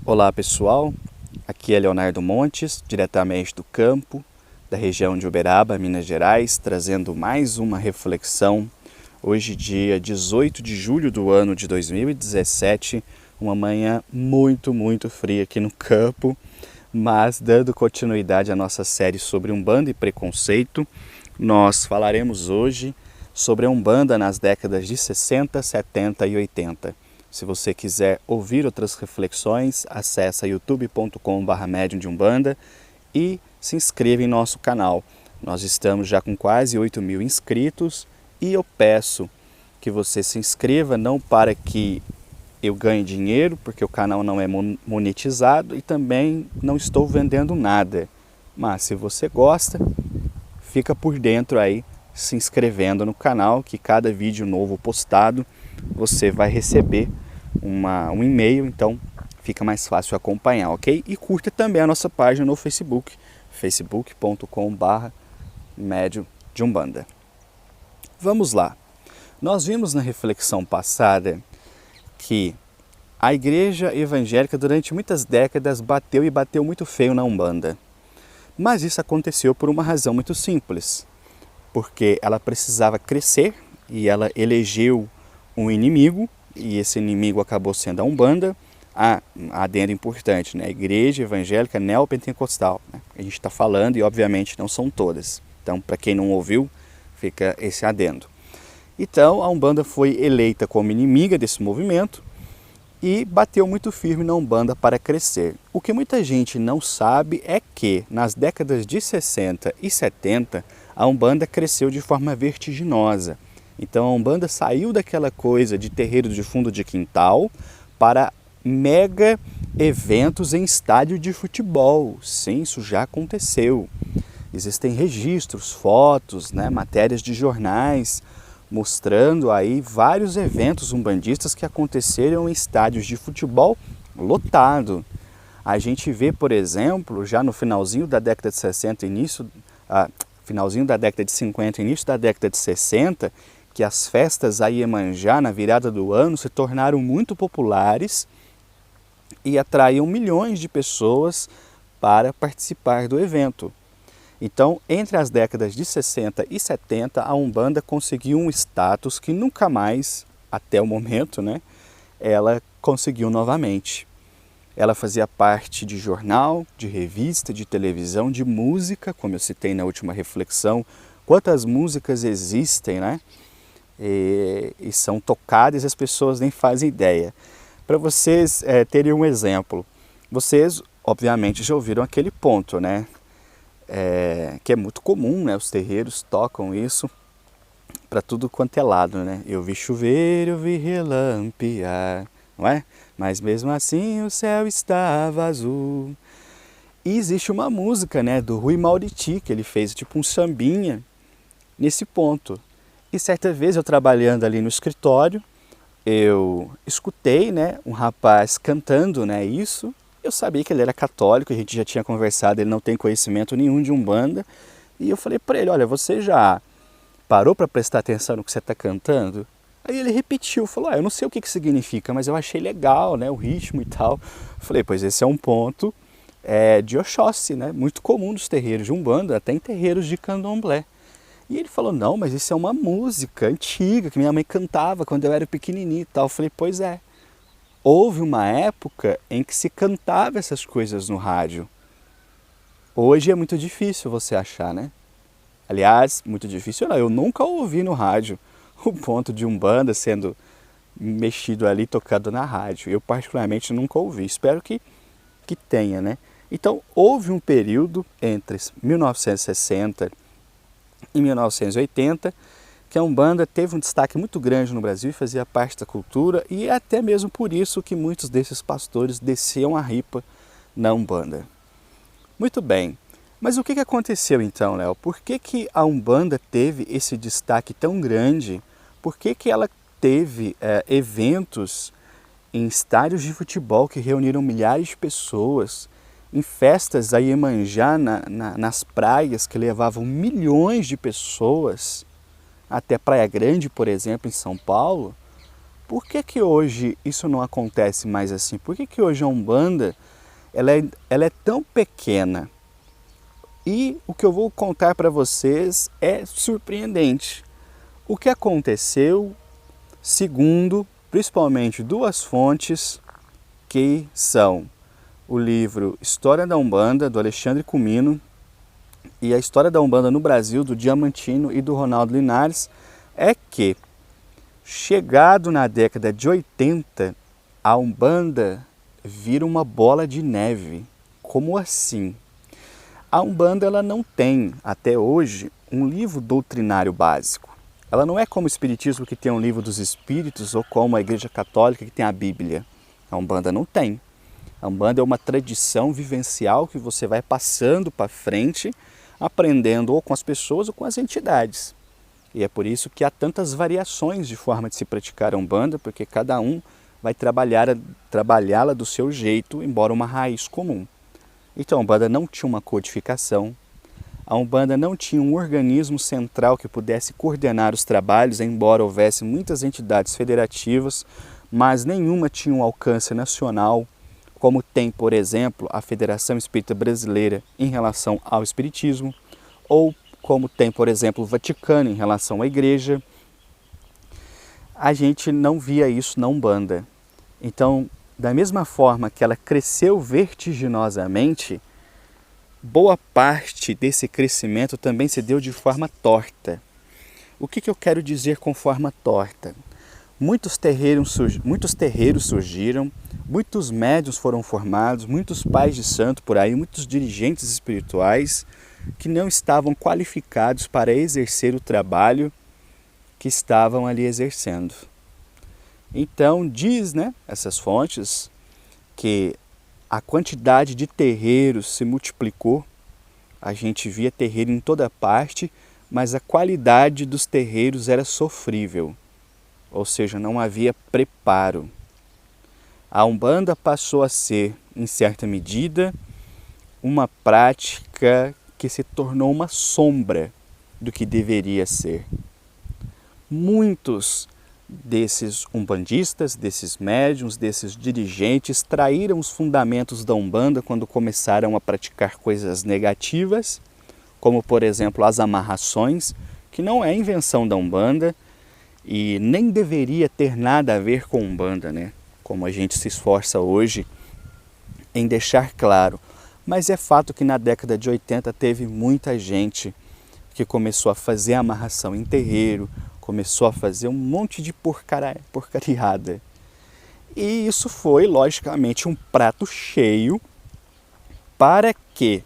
Olá pessoal, aqui é Leonardo Montes, diretamente do campo, da região de Uberaba, Minas Gerais, trazendo mais uma reflexão. Hoje, dia 18 de julho do ano de 2017, uma manhã muito fria aqui no campo, mas dando continuidade à nossa série sobre Umbanda e preconceito, nós falaremos hoje sobre a Umbanda nas décadas de 60, 70 e 80. Se você quiser ouvir outras reflexões, acesse youtube.com/medium de Umbanda e se inscreva em nosso canal. Nós estamos já com quase 8.000 inscritos e eu peço que você se inscreva, não para que eu ganhe dinheiro, porque o canal não é monetizado e também não estou vendendo nada. Mas se você gosta, fica por dentro aí, se inscrevendo no canal, que cada vídeo novo postado você vai receber um e-mail, então fica mais fácil acompanhar, ok? E curta também a nossa página no Facebook, facebook.com/medium de Umbanda. Vamos lá. Nós vimos na reflexão passada que a igreja evangélica durante muitas décadas bateu muito feio na Umbanda. Mas isso aconteceu por uma razão muito simples, porque ela precisava crescer e ela elegeu um inimigo, e esse inimigo acabou sendo a Umbanda. Adendo importante, né? A igreja evangélica neopentecostal, né? A gente está falando e obviamente não são todas. Então, para quem não ouviu, fica esse adendo. Então, a Umbanda foi eleita como inimiga desse movimento e bateu muito firme na Umbanda para crescer. O que muita gente não sabe é que, nas décadas de 60 e 70, a Umbanda cresceu de forma vertiginosa. Então a Umbanda saiu daquela coisa de terreiro de fundo de quintal para mega eventos em estádio de futebol. Sim, isso já aconteceu. Existem registros, fotos, né, matérias de jornais mostrando aí vários eventos umbandistas que aconteceram em estádios de futebol lotado. A gente vê, por exemplo, já no finalzinho da década de 60, finalzinho da década de 50, início da década de 60, que as festas a Iemanjá na virada do ano se tornaram muito populares e atraíam milhões de pessoas para participar do evento. Então, entre as décadas de 60 e 70, a Umbanda conseguiu um status que nunca mais, até o momento, né, ela conseguiu novamente. Ela fazia parte de jornal, de revista, de televisão, de música, como eu citei na última reflexão. Quantas músicas existem, né? E são tocadas e as pessoas nem fazem ideia. Para vocês terem um exemplo, vocês obviamente já ouviram aquele ponto, né? Que é muito comum, né? Os terreiros tocam isso para tudo quanto é lado, né? Eu vi chover, eu vi relampear, não é? Mas mesmo assim o céu estava azul. E existe uma música, né, do Rui Mauriti, que ele fez tipo um sambinha nesse ponto. E certa vez eu trabalhando ali no escritório, eu escutei, né, um rapaz cantando, né, isso. Eu sabia que ele era católico, a gente já tinha conversado, ele não tem conhecimento nenhum de Umbanda. E eu falei para ele, olha, você já parou para prestar atenção no que você está cantando? Aí ele repetiu, falou, eu não sei o que significa, mas eu achei legal, né, o ritmo e tal. Eu falei, pois esse é um ponto de Oxóssi, né, muito comum dos terreiros de Umbanda, até em terreiros de Candomblé. E ele falou, não, mas isso é uma música antiga, que minha mãe cantava quando eu era pequenininho e tal. Eu falei, pois é, houve uma época em que se cantava essas coisas no rádio. Hoje é muito difícil você achar, né? Aliás, muito difícil não, eu nunca ouvi no rádio o ponto de Umbanda sendo mexido ali, tocado na rádio. Eu particularmente nunca ouvi, espero que tenha, né? Então, houve um período entre 1960 em 1980, que a Umbanda teve um destaque muito grande no Brasil e fazia parte da cultura, e é até mesmo por isso que muitos desses pastores desciam a ripa na Umbanda. Muito bem, mas o que aconteceu então, Léo? Por que a Umbanda teve esse destaque tão grande? Por que ela teve eventos em estádios de futebol que reuniram milhares de pessoas, em festas a Iemanjá nas praias que levavam milhões de pessoas, até Praia Grande, por exemplo, em São Paulo? Por que que hoje isso não acontece mais assim? Por que que hoje a Umbanda ela é tão pequena? E o que eu vou contar para vocês é surpreendente. O que aconteceu, segundo principalmente duas fontes, que são o livro História da Umbanda, do Alexandre Comino, e a História da Umbanda no Brasil, do Diamantino e do Ronaldo Linares, é que, chegado na década de 80, a Umbanda vira uma bola de neve. Como assim? A Umbanda ela não tem, até hoje, um livro doutrinário básico. Ela não é como o Espiritismo, que tem um livro dos Espíritos, ou como a Igreja Católica, que tem a Bíblia. A Umbanda não tem. A Umbanda é uma tradição vivencial que você vai passando para frente, aprendendo ou com as pessoas ou com as entidades. E é por isso que há tantas variações de forma de se praticar a Umbanda, porque cada um vai trabalhá-la do seu jeito, embora uma raiz comum. Então a Umbanda não tinha uma codificação, a Umbanda não tinha um organismo central que pudesse coordenar os trabalhos, embora houvesse muitas entidades federativas, mas nenhuma tinha um alcance nacional, como tem, por exemplo, a Federação Espírita Brasileira em relação ao Espiritismo, ou como tem, por exemplo, o Vaticano em relação à Igreja. A gente não via isso na Umbanda. Então, da mesma forma que ela cresceu vertiginosamente, boa parte desse crescimento também se deu de forma torta. O que eu quero dizer com forma torta? Muitos terreiros surgiram, muitos médiuns foram formados, muitos pais de santo por aí, muitos dirigentes espirituais que não estavam qualificados para exercer o trabalho que estavam ali exercendo. Então diz, essas fontes, que a quantidade de terreiros se multiplicou, a gente via terreiro em toda parte, mas a qualidade dos terreiros era sofrível, ou seja, não havia preparo. A Umbanda passou a ser, em certa medida, uma prática que se tornou uma sombra do que deveria ser. Muitos desses umbandistas, desses médiuns, desses dirigentes traíram os fundamentos da Umbanda quando começaram a praticar coisas negativas, como por exemplo as amarrações, que não é invenção da Umbanda e nem deveria ter nada a ver com Umbanda, como a gente se esforça hoje em deixar claro. Mas é fato que na década de 80 teve muita gente que começou a fazer amarração em terreiro, começou a fazer um monte de porcariada. E isso foi, logicamente, um prato cheio para que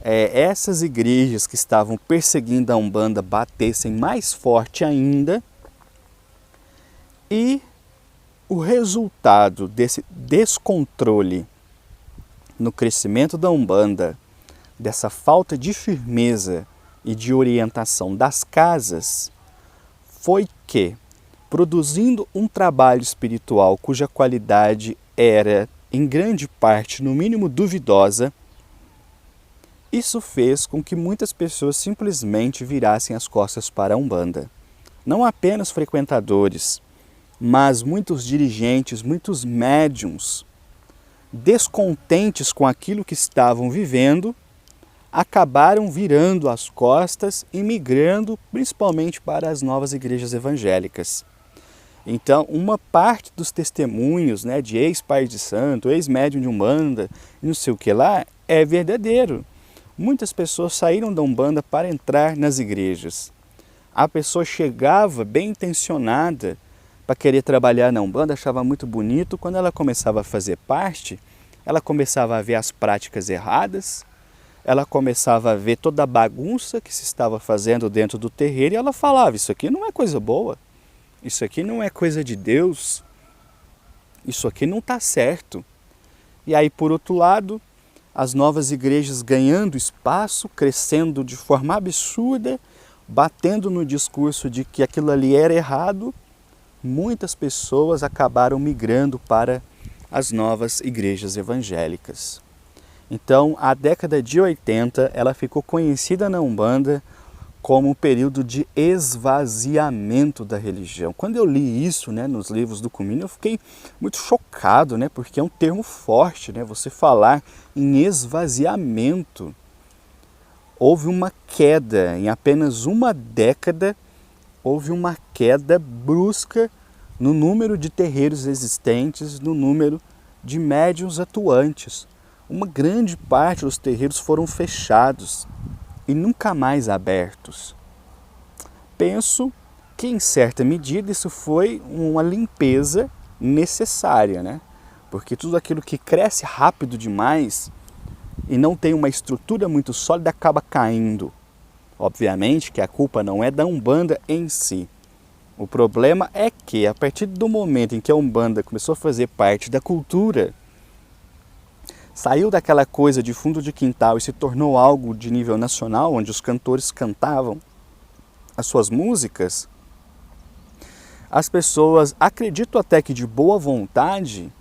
essas igrejas que estavam perseguindo a Umbanda batessem mais forte ainda. E o resultado desse descontrole no crescimento da Umbanda, dessa falta de firmeza e de orientação das casas, foi que, produzindo um trabalho espiritual cuja qualidade era, em grande parte, no mínimo duvidosa, isso fez com que muitas pessoas simplesmente virassem as costas para a Umbanda. Não apenas frequentadores, mas muitos dirigentes, muitos médiuns, descontentes com aquilo que estavam vivendo, acabaram virando as costas e migrando principalmente para as novas igrejas evangélicas. Então, uma parte dos testemunhos de ex-pai de santo, ex-médium de Umbanda, não sei o que lá, é verdadeiro. Muitas pessoas saíram da Umbanda para entrar nas igrejas. A pessoa chegava bem intencionada para querer trabalhar na Umbanda, achava muito bonito. Quando ela começava a fazer parte, ela começava a ver as práticas erradas, ela começava a ver toda a bagunça que se estava fazendo dentro do terreiro e ela falava, isso aqui não é coisa boa, isso aqui não é coisa de Deus, isso aqui não está certo. E aí, por outro lado, as novas igrejas ganhando espaço, crescendo de forma absurda, batendo no discurso de que aquilo ali era errado, muitas pessoas acabaram migrando para as novas igrejas evangélicas. Então, a década de 80, ela ficou conhecida na Umbanda como um período de esvaziamento da religião. Quando eu li isso, né, nos livros do Comino, eu fiquei muito chocado, né, porque é um termo forte, né, você falar em esvaziamento. Houve uma queda, em apenas uma década, houve uma queda brusca no número de terreiros existentes, no número de médiuns atuantes. Uma grande parte dos terreiros foram fechados e nunca mais abertos. Penso que, em certa medida, isso foi uma limpeza necessária, né? Porque tudo aquilo que cresce rápido demais e não tem uma estrutura muito sólida acaba caindo. Obviamente que a culpa não é da Umbanda em si. O problema é que, a partir do momento em que a Umbanda começou a fazer parte da cultura, saiu daquela coisa de fundo de quintal e se tornou algo de nível nacional, onde os cantores cantavam as suas músicas, as pessoas, acredito até que de boa vontade,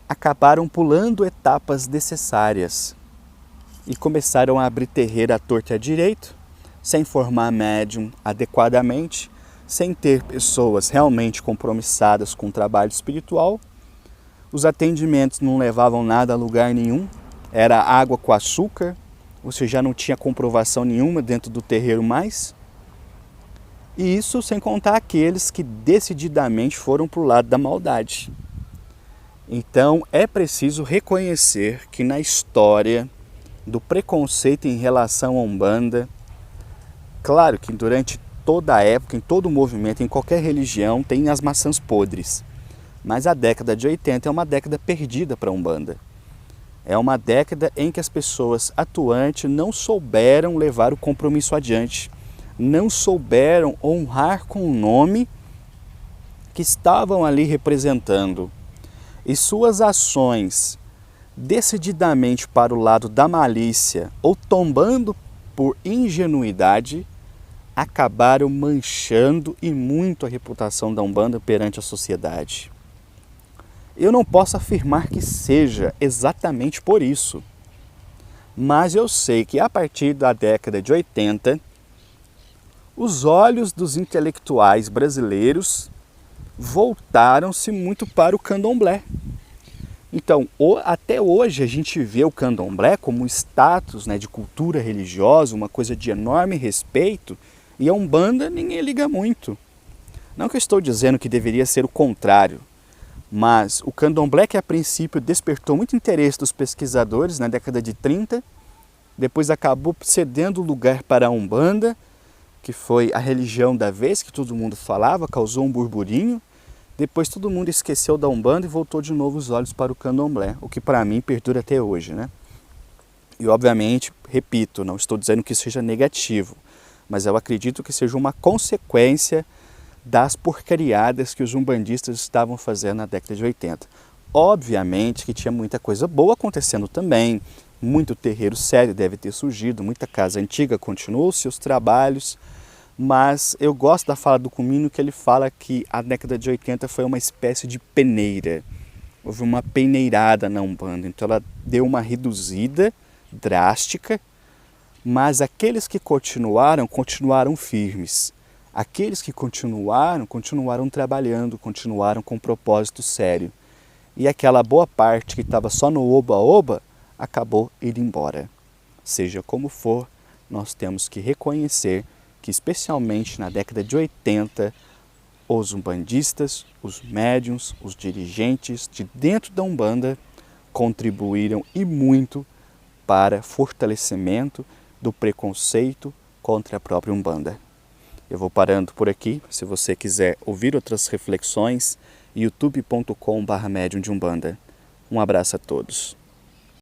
acabaram pulando etapas necessárias e começaram a abrir terreiro à torta e à direito, sem formar médium adequadamente, sem ter pessoas realmente compromissadas com o trabalho espiritual. Os atendimentos não levavam nada a lugar nenhum, era água com açúcar, você já não tinha comprovação nenhuma dentro do terreiro mais. E isso sem contar aqueles que decididamente foram para o lado da maldade. Então é preciso reconhecer que na história do preconceito em relação à Umbanda, claro que durante toda a época, em todo o movimento, em qualquer religião, tem as maçãs podres. Mas a década de 80 é uma década perdida para a Umbanda. É uma década em que as pessoas atuantes não souberam levar o compromisso adiante, não souberam honrar com o nome que estavam ali representando. E suas ações, decididamente para o lado da malícia ou tombando por ingenuidade, acabaram manchando e muito a reputação da Umbanda perante a sociedade. Eu não posso afirmar que seja exatamente por isso, mas eu sei que a partir da década de 80, os olhos dos intelectuais brasileiros voltaram-se muito para o candomblé. Então, até hoje a gente vê o candomblé como um status, né, de cultura religiosa, uma coisa de enorme respeito, e a Umbanda ninguém liga muito. Não que eu estou dizendo que deveria ser o contrário, mas o candomblé, que a princípio despertou muito interesse dos pesquisadores na década de 30, depois acabou cedendo lugar para a Umbanda, que foi a religião da vez, que todo mundo falava, causou um burburinho. Depois todo mundo esqueceu da Umbanda e voltou de novo os olhos para o candomblé, o que para mim perdura até hoje, né? E obviamente, repito, não estou dizendo que isso seja negativo, mas eu acredito que seja uma consequência das porcariadas que os umbandistas estavam fazendo na década de 80. Obviamente que tinha muita coisa boa acontecendo também, muito terreiro sério deve ter surgido, muita casa antiga continuou seus trabalhos, mas eu gosto da fala do Comino, que ele fala que a década de 80 foi uma espécie de peneira. Houve uma peneirada na Umbanda, então ela deu uma reduzida drástica, mas aqueles que continuaram, continuaram firmes. Aqueles que continuaram, continuaram trabalhando, continuaram com um propósito sério. E aquela boa parte que estava só no oba-oba, acabou indo embora. Seja como for, nós temos que reconhecer que, especialmente na década de 80, os umbandistas, os médiuns, os dirigentes de dentro da Umbanda contribuíram e muito para fortalecimento do preconceito contra a própria Umbanda. Eu vou parando por aqui. Se você quiser ouvir outras reflexões, youtube.com/medium de Umbanda. Um abraço a todos.